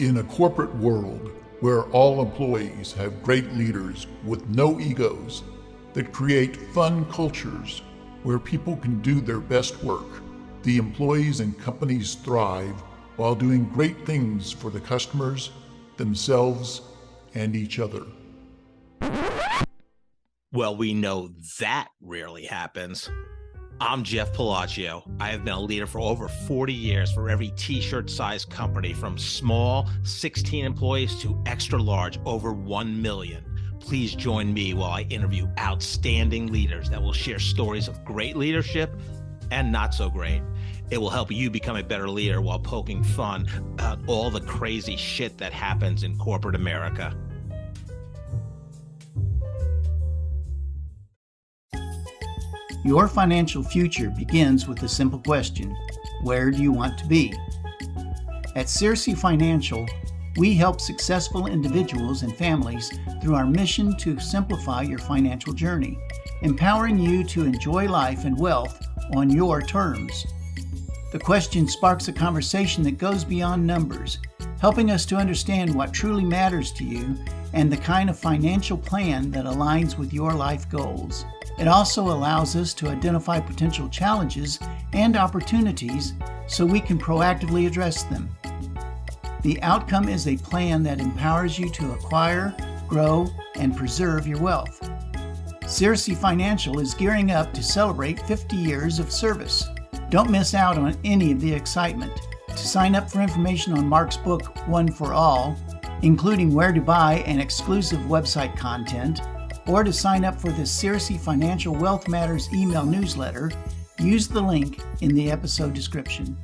In a corporate world where all employees have great leaders with no egos that create fun cultures where people can do their best work, the employees and companies thrive while doing great things for the customers, themselves, and each other. Well, we know that rarely happens. I'm Jeff Palacio. I have been a leader for over 40 years for every t-shirt size company, from small 16 employees to extra large over 1 million. Please join me while I interview outstanding leaders that will share stories of great leadership and not so great. It will help you become a better leader while poking fun about all the crazy shit that happens in corporate America. Your financial future begins with a simple question: where do you want to be? At Searcy Financial, we help successful individuals and families through our mission to simplify your financial journey, empowering you to enjoy life and wealth on your terms. The question sparks a conversation that goes beyond numbers, helping us to understand what truly matters to you and the kind of financial plan that aligns with your life goals. It also allows us to identify potential challenges and opportunities so we can proactively address them. The outcome is a plan that empowers you to acquire, grow, and preserve your wealth. Searcy Financial is gearing up to celebrate 50 years of service. Don't miss out on any of the excitement. To sign up for information on Marc's book, One for All, including where to buy and exclusive website content, or to sign up for the Searcy Financial Wealth Matters email newsletter, use the link in the episode description.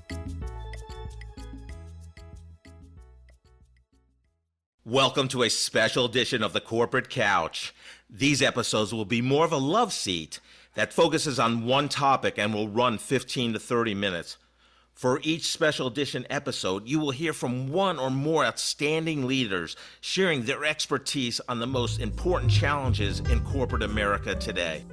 Welcome to a special edition of the Corporate Couch. These episodes will be more of a love seat that focuses on one topic and will run 15 to 30 minutes. For each special edition episode, you will hear from one or more outstanding leaders sharing their expertise on the most important challenges in corporate America today.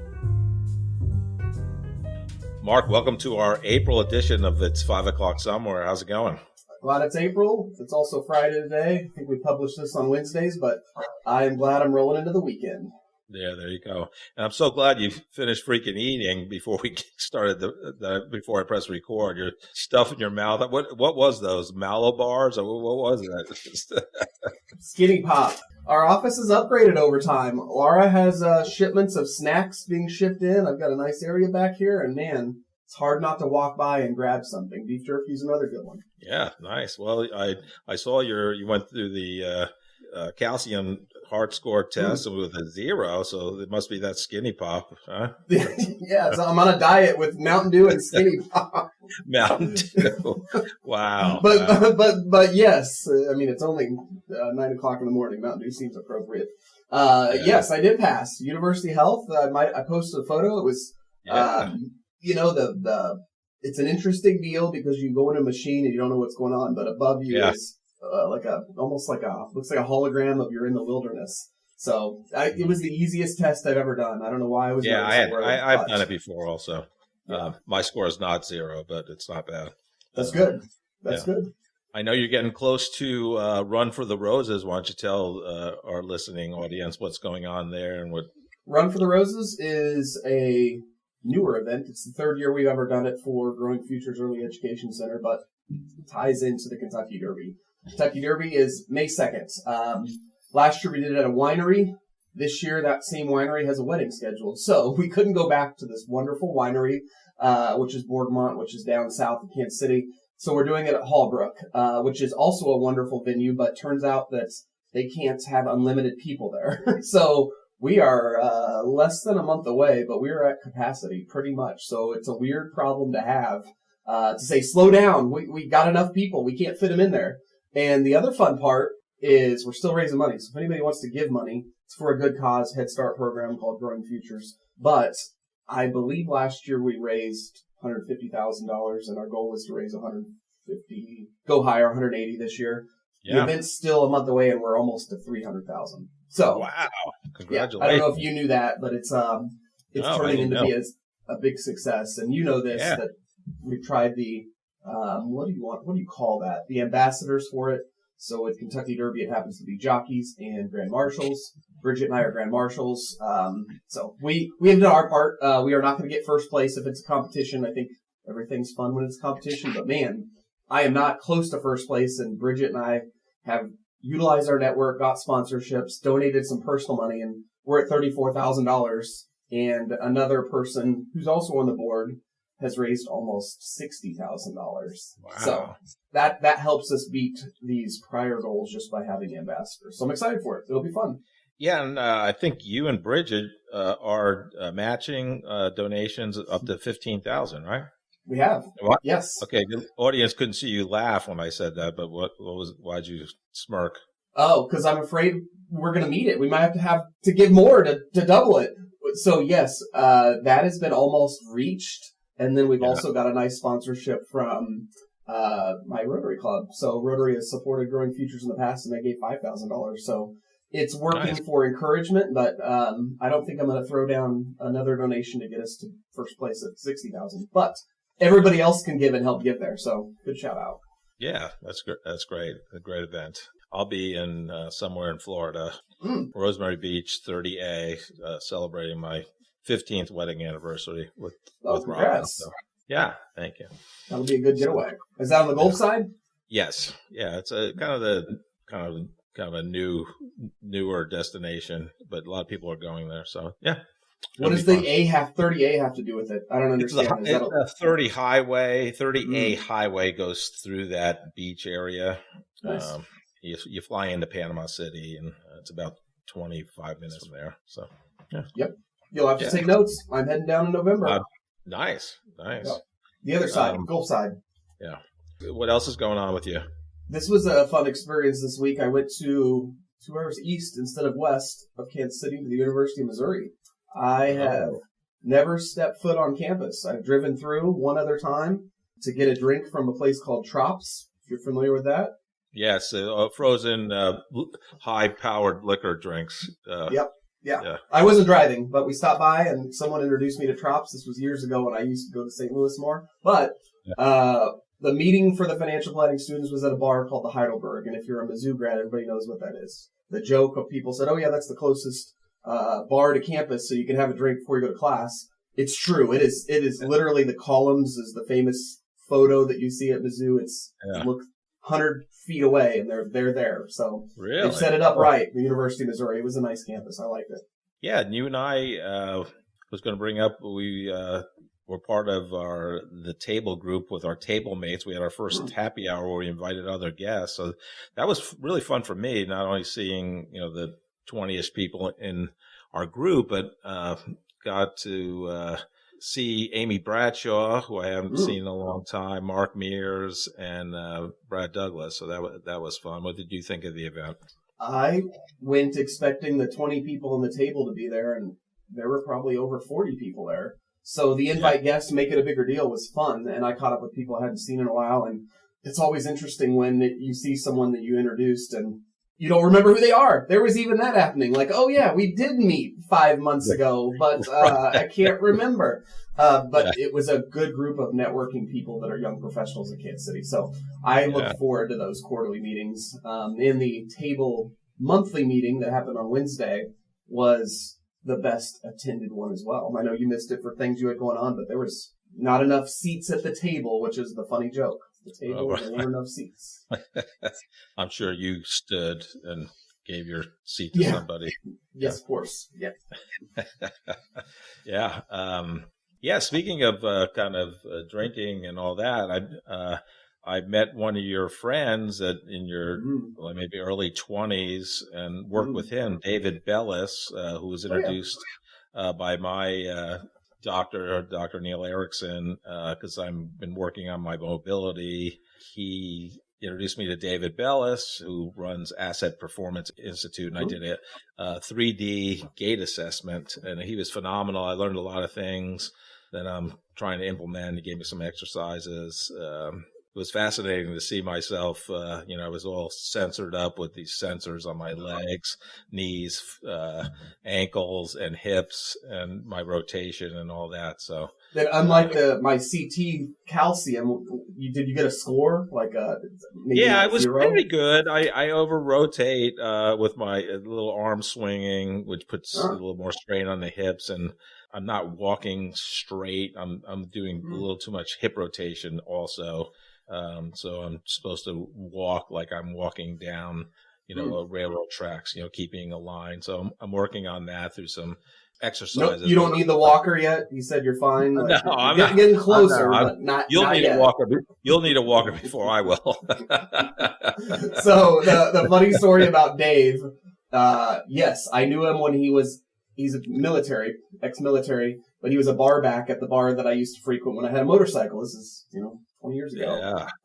Marc, welcome to our April edition of It's 5 O'Clock Somewhere. How's it going? Glad it's April. It's also Friday today. I think we publish this on Wednesdays, but I am glad I'm rolling into the weekend. Yeah, there you go. And I'm so glad you finished freaking eating before we started before I pressed record. Your stuff in your mouth. What was those? Mallow bars? Or what was that? Skinny Pop. Our office is upgraded over time. Laura has shipments of snacks being shipped in. I've got a nice area back here, and man, it's hard not to walk by and grab something. Beef jerky's another good one. Yeah, nice. Well, I saw you went through the calcium heart score test with a 0, so it must be that Skinny Pop, huh? Yeah, so I'm on a diet with Mountain Dew and Skinny Pop. Mountain Dew. Wow. But yes, I mean, it's only 9 o'clock in the morning. Mountain Dew seems appropriate. Yes, I did pass University Health. I posted a photo. It was, it's an interesting deal because you go in a machine and you don't know what's going on, but above you is looks like a hologram of you're in the wilderness. So it was the easiest test I've ever done. I don't know why I was. Yeah, I've done it before also. Yeah. My score is not 0, but it's not bad. That's good. That's good. I know you're getting close to Run for the Roses. Why don't you tell our listening audience what's going on there and what? Run for the Roses is a newer event. It's the third year we've ever done it for Growing Futures Early Education Center, but it ties into the Kentucky Derby. Kentucky Derby is May 2nd. Last year we did it at a winery. This year that same winery has a wedding scheduled. So we couldn't go back to this wonderful winery, which is Boardmont, which is down south of Kansas City. So we're doing it at Hallbrook, which is also a wonderful venue, but turns out that they can't have unlimited people there. So we are less than a month away, but we're at capacity pretty much. So it's a weird problem to have, to say, slow down. We got enough people. We can't fit them in there. And the other fun part is we're still raising money. So if anybody wants to give money, it's for a good cause, Head Start program called Growing Futures. But I believe last year we raised $150,000, and our goal was to raise 150, go higher, 180 this year. Yeah. The event's still a month away, and we're almost to 300,000. So wow, congratulations! Yeah, I don't know if you knew that, but it's turning into be a big success. And you know this that we tried the what do you call that? The ambassadors for it. So with Kentucky Derby, it happens to be jockeys and grand marshals. Bridget and I are grand marshals. So we have done our part. We are not going to get first place if it's a competition. I think everything's fun when it's a competition. But man, I am not close to first place. And Bridget and I have utilized our network, got sponsorships, donated some personal money, and we're at $34,000. And another person who's also on the board has raised almost $60,000. Wow. So that helps us beat these prior goals just by having ambassadors. So I'm excited for it. It'll be fun. Yeah, and I think you and Bridget are matching donations up to $15,000, right? We have. What? Yes. Okay, the audience couldn't see you laugh when I said that, but why'd you smirk? Oh, because I'm afraid we're going to meet it. We might have to give more to double it. So yes, that has been almost reached. And then we've also got a nice sponsorship from my Rotary Club. So Rotary has supported Growing Futures in the past, and they gave $5,000. So it's working for encouragement, but I don't think I'm going to throw down another donation to get us to first place at $60,000. But everybody else can give and help give there. So good shout out. Yeah, that's great. That's great. A great event. I'll be in somewhere in Florida, Rosemary Beach, 30A, celebrating my 15th wedding anniversary with Robin. So, yeah, thank you. That'll be a good getaway. Is that on the Gulf side? Yes. Yeah, it's a kind of a newer destination, but a lot of people are going there. So yeah. What does the 30A have to do with it? I don't understand. It's a 30 highway. 30A highway goes through that beach area. Nice. You fly into Panama City, and it's about 25 minutes from there. So yeah. Yep. You'll have to take notes. I'm heading down in November. Nice. Yep. The other side, Gulf side. Yeah. What else is going on with you? This was a fun experience this week. I went to 2 hours east instead of west of Kansas City to the University of Missouri. I have never stepped foot on campus. I've driven through one other time to get a drink from a place called Trops, if you're familiar with that. Yes, frozen high-powered liquor drinks. Yep. Yeah. I wasn't driving, but we stopped by and someone introduced me to Trops. This was years ago when I used to go to St. Louis more. But the meeting for the financial planning students was at a bar called the Heidelberg. And if you're a Mizzou grad, everybody knows what that is. The joke of people said, oh, yeah, that's the closest bar to campus so you can have a drink before you go to class. It's true. It is literally the columns is the famous photo that you see at Mizzou. It's look 100 feet away, and they're there. So really? They've set it up right. The University of Missouri. It was a nice campus. I liked it. Yeah, and you and I was going to bring up we were part of the table group with our table mates. We had our first happy hour where we invited other guests. So that was really fun for me. Not only seeing the 20-ish people in our group, but got to see Amy Bradshaw, who I haven't seen in a long time, Mark Mears, and Brad Douglas. So that was fun. What did you think of the event? I went expecting the 20 people on the table to be there, and there were probably over 40 people there. So the invite guests to make it a bigger deal was fun, and I caught up with people I hadn't seen in a while, and it's always interesting when you see someone that you introduced and you don't remember who they are. There was even that happening. Like, oh yeah, we did meet 5 months ago, but I can't remember. But it was a good group of networking people that are young professionals in Kansas City. So I look forward to those quarterly meetings. In the table monthly meeting that happened on Wednesday was the best attended one as well. I know you missed it for things you had going on, but there was not enough seats at the table, which is the funny joke. The table, there weren't enough seats. I'm sure you stood and gave your seat to somebody. Yes, of course. Yeah. Yeah. Speaking of drinking and all that, I met one of your friends in your maybe early 20s and worked with him, David Bellis, who was introduced by my Dr. Neil Erickson, because I've been working on my mobility. He introduced me to David Bellis, who runs Asset Performance Institute, and I did a 3D gait assessment, and he was phenomenal. I learned a lot of things that I'm trying to implement. He gave me some exercises. It was fascinating to see myself. I was all sensored up with these sensors on my legs, knees, ankles, and hips, and my rotation and all that. So Then unlike my CT calcium, did you get a score like maybe Yeah, I not was 0? pretty good. I over rotate with my little arm swinging, which puts a little more strain on the hips, and I'm not walking straight. I'm doing a little too much hip rotation also. So I'm supposed to walk like I'm walking down, a railroad tracks, keeping a line. So I'm working on that through some exercises. Nope, you don't need the walker yet. You said you're fine. No, I'm not. Getting closer, I'm but not. You'll not need yet. a walker. You'll need a walker before I will. So the funny story about Dave. Yes, I knew him when he's a ex-military, but he was a bar back at the bar that I used to frequent when I had a motorcycle. This is 20 years ago.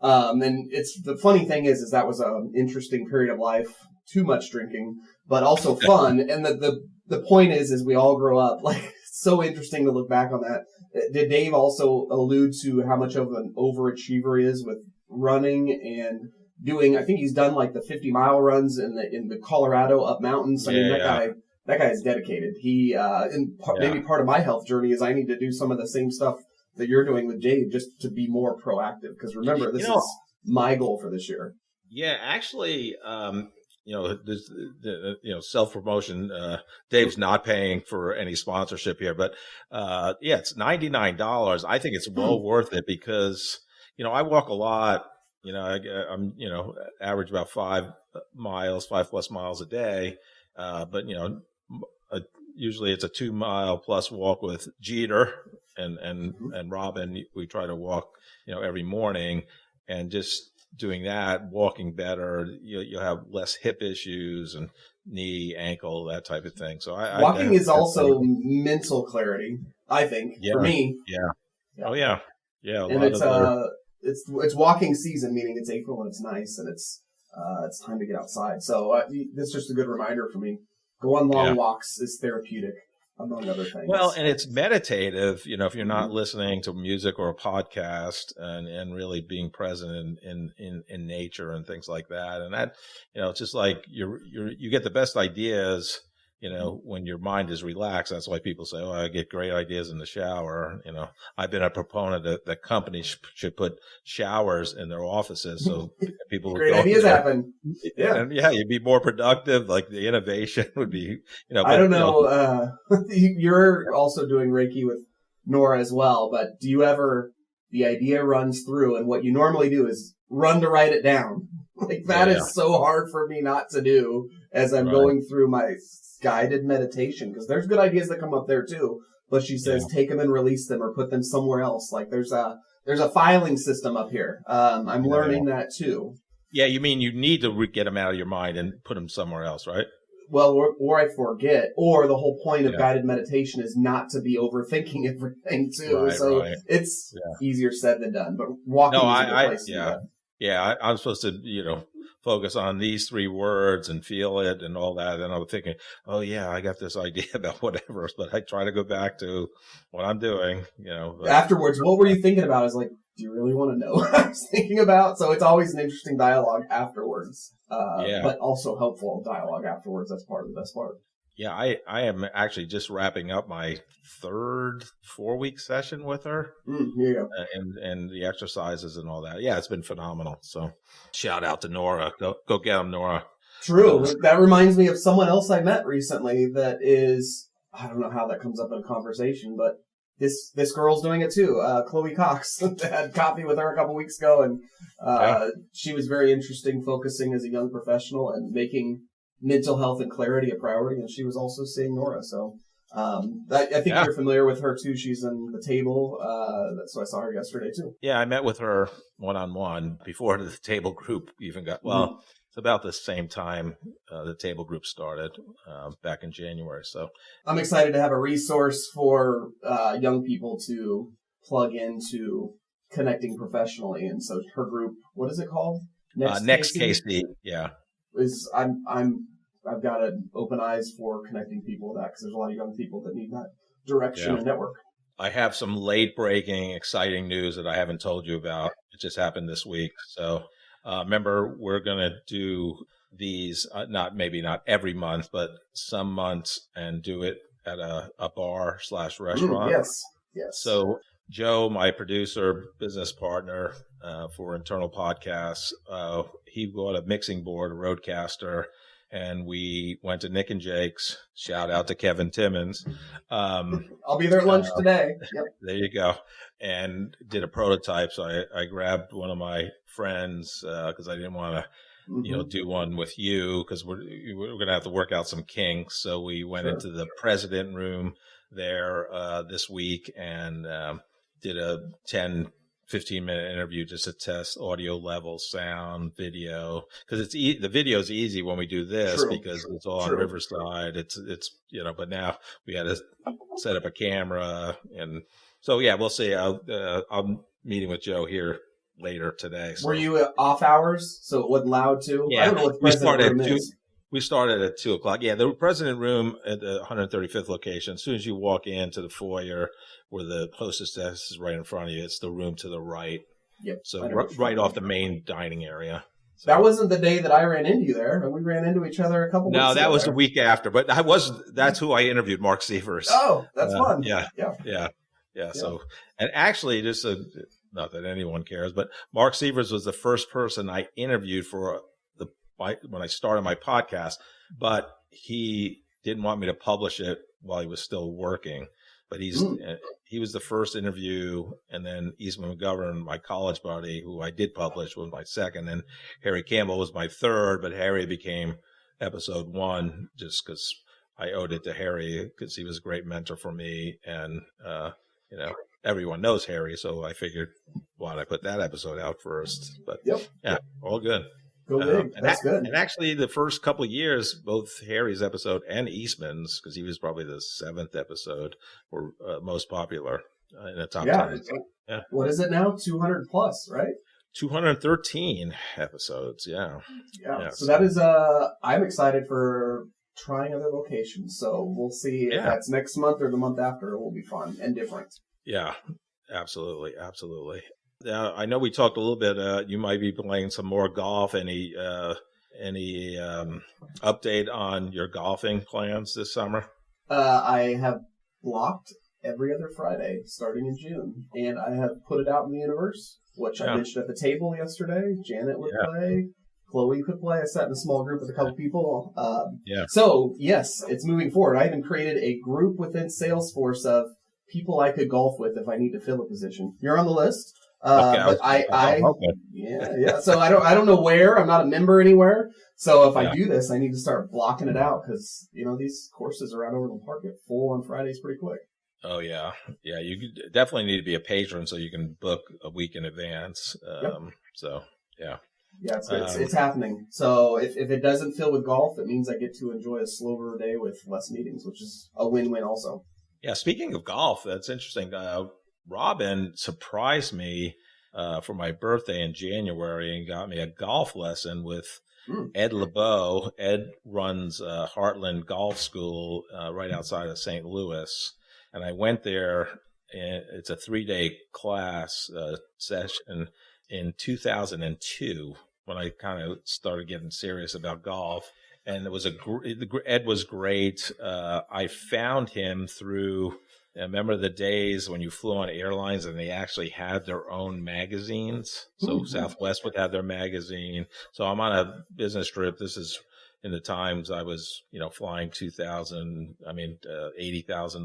Yeah. And the funny thing is that was an interesting period of life. Too much drinking, but also fun. And the point is we all grow up. Like, it's so interesting to look back on that. Did Dave also allude to how much of an overachiever he is with running and doing? I think he's done like the 50-mile runs in the Colorado up mountains. I mean, that guy is dedicated. He maybe part of my health journey is I need to do some of the same stuff that you're doing with Dave just to be more proactive. Because remember, this is my goal for this year. Yeah, actually. Self-promotion, Dave's not paying for any sponsorship here, but, it's $99. I think it's well worth it because, I walk a lot, I'm, average about 5 plus miles a day. But, usually it's a 2-mile plus walk with Jeter and Robin. We try to walk, every morning, and just doing that, walking better, you'll have less hip issues and knee, ankle, that type of thing. So walking is also mental clarity, I think, for me. Yeah. Oh yeah. Yeah. And it's walking season, meaning it's April and it's nice and it's time to get outside. So that's just a good reminder for me. Go on long walks is therapeutic, among other things. Well, and it's meditative, if you're not listening to music or a podcast and really being present in nature and things like that. And that, it's just like you get the best ideas, when your mind is relaxed. That's why people say, I get great ideas in the shower. I've been a proponent that companies should put showers in their offices so people great ideas happen. Yeah. And you'd be more productive. Like the innovation would be, I don't know. You're also doing Reiki with Nora as well, but do you ever, the idea runs through and what you normally do is run to write it down. Like that is so hard for me not to do as I'm going through my guided meditation, because there's good ideas that come up there too, but she says take them and release them or put them somewhere else. Like there's a filing system up here. I'm learning that too. Yeah, you mean you need to get them out of your mind and put them somewhere else, right? Well, or I forget, or the whole point of guided meditation is not to be overthinking everything too. It's easier said than done, but walking is a good place to do that. Yeah, I'm supposed to, focus on these 3 words and feel it and all that. And I'm thinking, I got this idea about whatever, but I try to go back to what I'm doing, Afterwards, what were you thinking about? I was like, do you really want to know what I was thinking about? So it's always an interesting dialogue afterwards, but also helpful dialogue afterwards. That's part of the best part. Yeah, I am actually just wrapping up my 3rd 4-week session with her, and the exercises and all that. Yeah, it's been phenomenal. So, shout out to Nora. Go get them, Nora. True. That reminds me of someone else I met recently. That is, I don't know how that comes up in a conversation, but this girl's doing it too. Chloe Cox had coffee with her a couple weeks ago, and she was very interesting, focusing as a young professional and making mental health and clarity a priority, and she was also seeing Nora. So I think you're familiar with her too. She's on the table. So I saw her yesterday too. Yeah, I met with her one-on-one before the table group even got, it's about the same time the table group started back in January. So I'm excited to have a resource for young people to plug into connecting professionally. And so her group, what is it called? Next KC. Yeah. I've got an open eyes for connecting people with that, because there's a lot of young people that need that direction and network. I have some late breaking, exciting news that I haven't told you about. It just happened this week. So remember, we're going to do these, not every month, but some months, and do it at a bar/restaurant. Yes. So Joe, my producer, business partner for internal podcasts, he bought a mixing board, a Rodecaster, and we went to Nick and Jake's. Shout out to Kevin Timmons. I'll be there at lunch today. Yep. There you go. And did a prototype. So I grabbed one of my friends because I didn't want to, do one with you because we're going to have to work out some kinks. So we went into the president room there this week and did a 10-15-minute interview just to test audio level, sound, video, because the video is easy when we do this because it's all on Riverside. It's but now we had to set up a camera, and so we'll see. I'm meeting with Joe here later today. So. Were you off hours, so it wasn't loud too? Yeah, I don't know what the president room is. We started at 2:00. Yeah, the president room at the 135th location. As soon as you walk into the foyer, where the hostess desk is right in front of you, it's the room to the right. Yep. So right off the main dining area. So. That wasn't the day that I ran into you there, and we ran into each other a couple weeks ago. No, that was the week after. But that's who I interviewed, Marc Shaffer. Oh, that's fun. Yeah. So, and actually, just not that anyone cares, but Marc Shaffer was the first person I interviewed for when I started my podcast, but he didn't want me to publish it while he was still working. But he was the first interview, and then Eastman McGovern, my college buddy, who I did publish, was my second, and Harry Campbell was my third. But Harry became episode 1 just because I owed it to Harry because he was a great mentor for me, and everyone knows Harry, so I figured why don't I put that episode out first? But all good. Go big. That's good. And actually, the first couple of years, both Harry's episode and Eastman's, because he was probably the 7th episode, were most popular in the top 10. Yeah. What is it now? 200 plus, right? 213 episodes. Yeah. So that is. I'm excited for trying other locations. So we'll see if that's next month or the month after. It will be fun and different. Yeah. Absolutely. I know we talked a little bit. You might be playing some more golf. Any update on your golfing plans this summer? I have blocked every other Friday starting in June, and I have put it out in the universe, which I mentioned at the table yesterday. Janet would play. Chloe could play. I sat in a small group with a couple people. So, yes, it's moving forward. I even created a group within Salesforce of people I could golf with if I need to fill a position. You're on the list. But So I don't know where. I'm not a member anywhere. So if I do this, I need to start blocking it out because these courses around Overland Park get full on Fridays pretty quick. Oh yeah. You definitely need to be a patron so you can book a week in advance. So yeah. Yeah, it's happening. So if it doesn't fill with golf, it means I get to enjoy a slower day with less meetings, which is a win-win also. Yeah. Speaking of golf, that's interesting. Robin surprised me for my birthday in January and got me a golf lesson with Ed LeBeau. Ed runs Heartland Golf School right outside of St. Louis. And I went there, and it's a 3-day class session in 2002 when I kind of started getting serious about golf. And it was Ed was great. I found him through... I remember the days when you flew on airlines and they actually had their own magazines. So Southwest would have their magazine. So I'm on a business trip. This is in the times I was, flying 80,000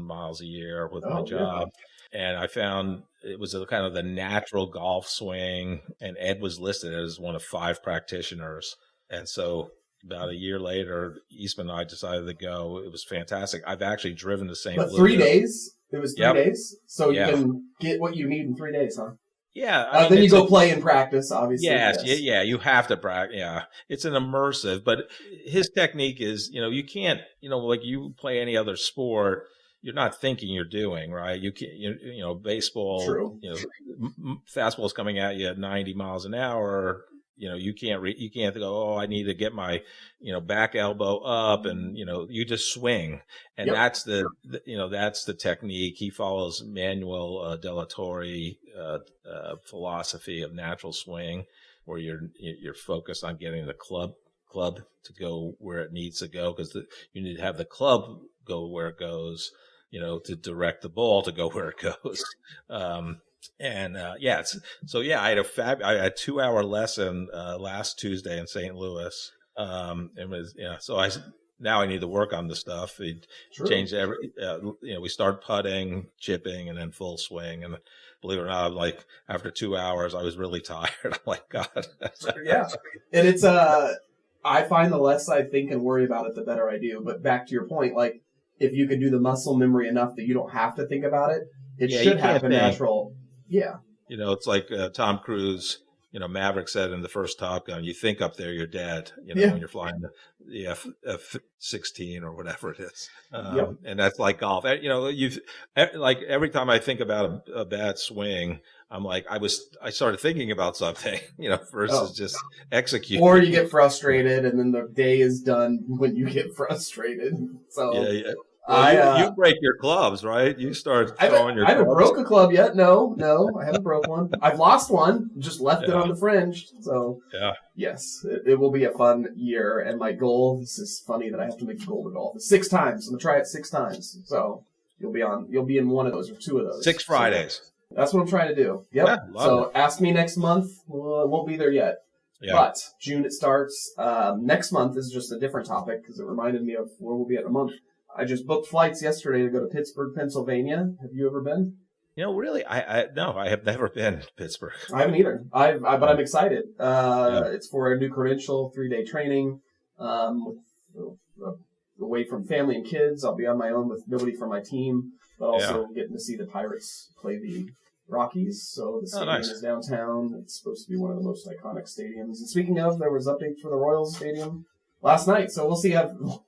miles a year with my job. And I found it was kind of the natural golf swing. And Ed was listed as one of 5 practitioners. And so about a year later, Eastman and I decided to go. It was fantastic. I've actually driven to St. Louis. 3 days? It was 3 days? So you can get what you need in 3 days, huh? Yeah. Then you go play and practice, obviously. Yes. Yeah, you have to practice. Yeah. It's an immersive, but his technique is, you can't, like you play any other sport, you're not thinking you're doing, right? You can't, baseball, True. Fastball's coming at you at 90 miles an hour. You can't go, I need to get my, back elbow up and, you just swing. And that's that's the technique. He follows Manuel de la Torre, philosophy of natural swing, where you're focused on getting the club to go where it needs to go because you need to have the club go where it goes. to direct the ball to go where it goes. I had I had a 2-hour lesson last Tuesday in St. Louis. It was now I need to work on the stuff. We changed we start putting, chipping, and then full swing. And believe it or not, like after 2 hours, I was really tired. I'm like, God. Yeah, and it's I find the less I think and worry about it, the better I do. But back to your point, like if you can do the muscle memory enough that you don't have to think about it, it should happen natural. Yeah. It's like Tom Cruise. Maverick said in the first Top Gun, you think up there you're dead, when you're flying the F-16 or whatever it is. And that's like golf. Like every time I think about a bad swing, I'm like, I started thinking about something, versus just executing. Or you get frustrated and then the day is done when you get frustrated. So yeah. Well, you break your clubs, right? You start throwing your clubs. I haven't broke a club yet. No, I haven't broke one. I've lost one, just left it on the fringe. So, yes, it will be a fun year. And my goal, this is funny that I have to make a goal to golf, is 6 times. I'm going to try it 6 times. So, you'll be in one of those or 2 of those. 6 Fridays. So that's what I'm trying to do. Yep. Yeah, so, ask me next month. Well, it won't be there yet. Yeah. But June it starts. Next month is just a different topic because it reminded me of where we'll be in a month. I just booked flights yesterday to go to Pittsburgh, Pennsylvania. Have you ever been? Really, no, I have never been to Pittsburgh. I haven't either. But I'm excited. It's for a new credential, 3-day training, away from family and kids. I'll be on my own with nobody from my team, but also getting to see the Pirates play the Rockies. So the stadium is downtown. It's supposed to be one of the most iconic stadiums. And speaking of, there was updates for the Royals Stadium last night, so we'll see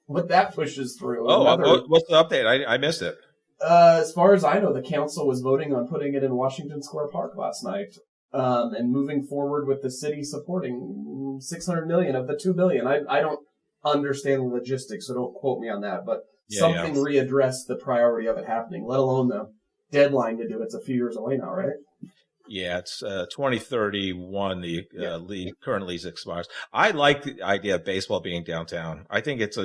what that pushes through. What's the update? I missed it. As far as I know, the council was voting on putting it in Washington Square Park last night, and moving forward with the city supporting $600 million of the $2 billion. I don't understand the logistics, so don't quote me on that, but something readdressed the priority of it happening, let alone the deadline to do it. It's a few years away now, right? Yeah, it's 2031. The current lease expires. I like the idea of baseball being downtown. I think it's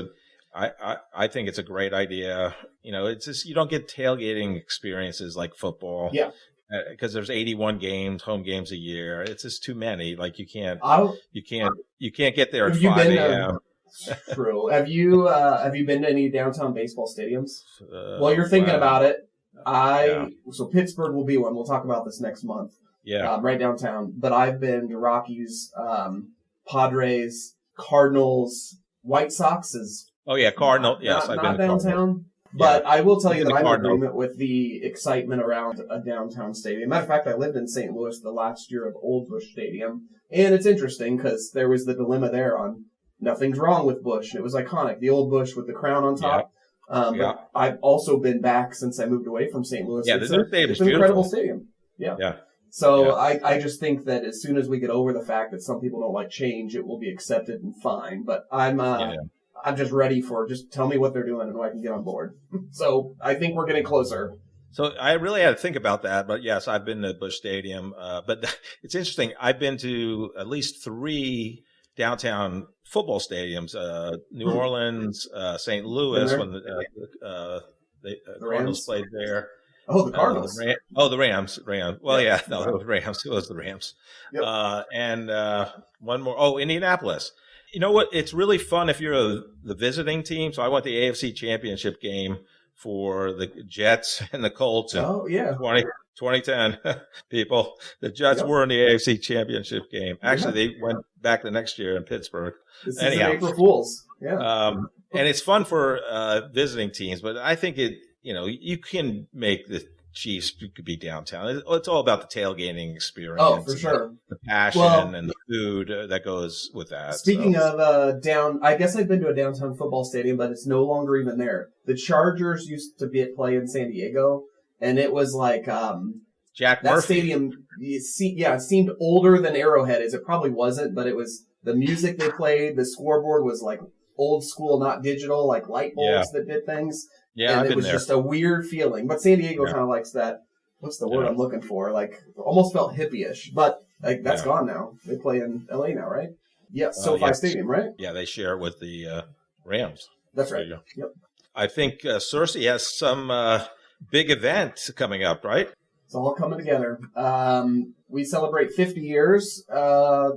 I think it's a great idea. It's just you don't get tailgating experiences like football. Yeah. Because there's 81 home games a year. It's just too many. Like you can't get there at 5 a.m. True. Have you been to any downtown baseball stadiums? Well, you're thinking about it. So Pittsburgh will be one. We'll talk about this next month. Yeah. Right downtown. But I've been to Rockies, Padres, Cardinals, White Sox is. Oh yeah, Cardinal. Yes, I've been downtown. But I will tell you that I'm in agreement with the excitement around a downtown stadium. Matter of fact, I lived in St. Louis the last year of Old Busch Stadium, and it's interesting because there was the dilemma there on nothing's wrong with Busch. It was iconic, the old Busch with the crown on top. But I've also been back since I moved away from St. Louis. Yeah, it's an incredible stadium. Yeah. So I just think that as soon as we get over the fact that some people don't like change, it will be accepted and fine. But I'm just ready for just tell me what they're doing and I can get on board. So I think we're getting closer. So I really had to think about that. But yes, I've been to Busch Stadium. But it's interesting. I've been to at least 3 downtown football stadiums, New Orleans, St. Louis, when the Cardinals played there. Oh, the Cardinals. The Rams. Well, it was Rams. It was the Rams. Yep. And one more. Oh, Indianapolis. You know what? It's really fun if you're the visiting team. So I went to the AFC Championship game for the Jets and the Colts in 2010. People, the Jets were in the AFC Championship game. Actually, they went back the next year in Pittsburgh. This is April Fools. Yeah. And it's fun for visiting teams, but I think you can make the Chiefs could be downtown. It's all about the tailgating experience. Oh, for sure. The passion and the food that goes with that. Speaking of I guess I've been to a downtown football stadium, but it's no longer even there. The Chargers used to play in San Diego, and it was like Jack that Murphy. stadium. It seemed older than Arrowhead is. It probably wasn't, but it was the music they played. The scoreboard was like old school, not digital, like light bulbs that did things. Yeah, and it was just a weird feeling. But San Diego kind of likes that. What's the word I'm looking for? Like, almost felt hippie-ish. But that's gone now. They play in L.A. now, right? Yeah, SoFi Stadium, right? Yeah, they share it with the Rams. That's right. Yep. I think Searcy has some big event coming up, right? It's all coming together. We celebrate 50 years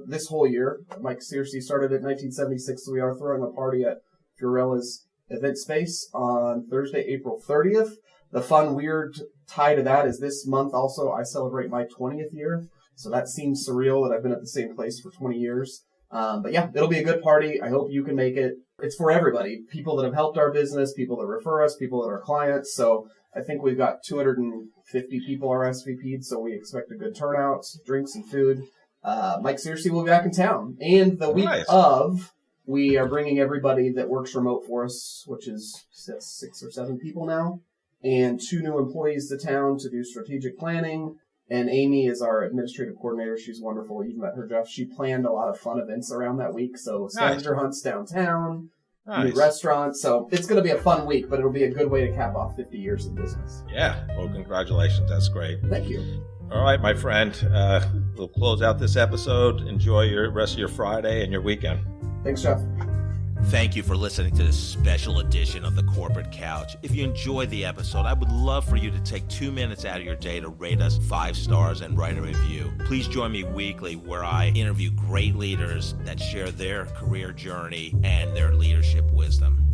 this whole year. Mike Searcy started in 1976, so we are throwing a party at Fiorella's event space on Thursday, April 30th. The fun, weird tie to that is this month also I celebrate my 20th year, so that seems surreal that I've been at the same place for 20 years. But yeah, it'll be a good party. I hope you can make it. It's for everybody. People that have helped our business, people that refer us, people that are clients. So I think we've got 250 people RSVP'd, so we expect a good turnout, drinks and food. Mike Searcy will be back in town. And the week of, we are bringing everybody that works remote for us, which is 6 or 7 people now, and 2 new employees to town to do strategic planning. And Amy is our administrative coordinator. She's wonderful. You've met her, Jeff. She planned a lot of fun events around that week. So scavenger hunts downtown, new restaurants. So it's going to be a fun week, but it'll be a good way to cap off 50 years of business. Yeah. Well, congratulations. That's great. Thank you. All right, my friend. We'll close out this episode. Enjoy your rest of your Friday and your weekend. Thanks, Jeff. Thank you for listening to this special edition of The Corporate Couch. If you enjoyed the episode, I would love for you to take 2 minutes out of your day to rate us 5 stars and write a review. Please join me weekly where I interview great leaders that share their career journey and their leadership wisdom.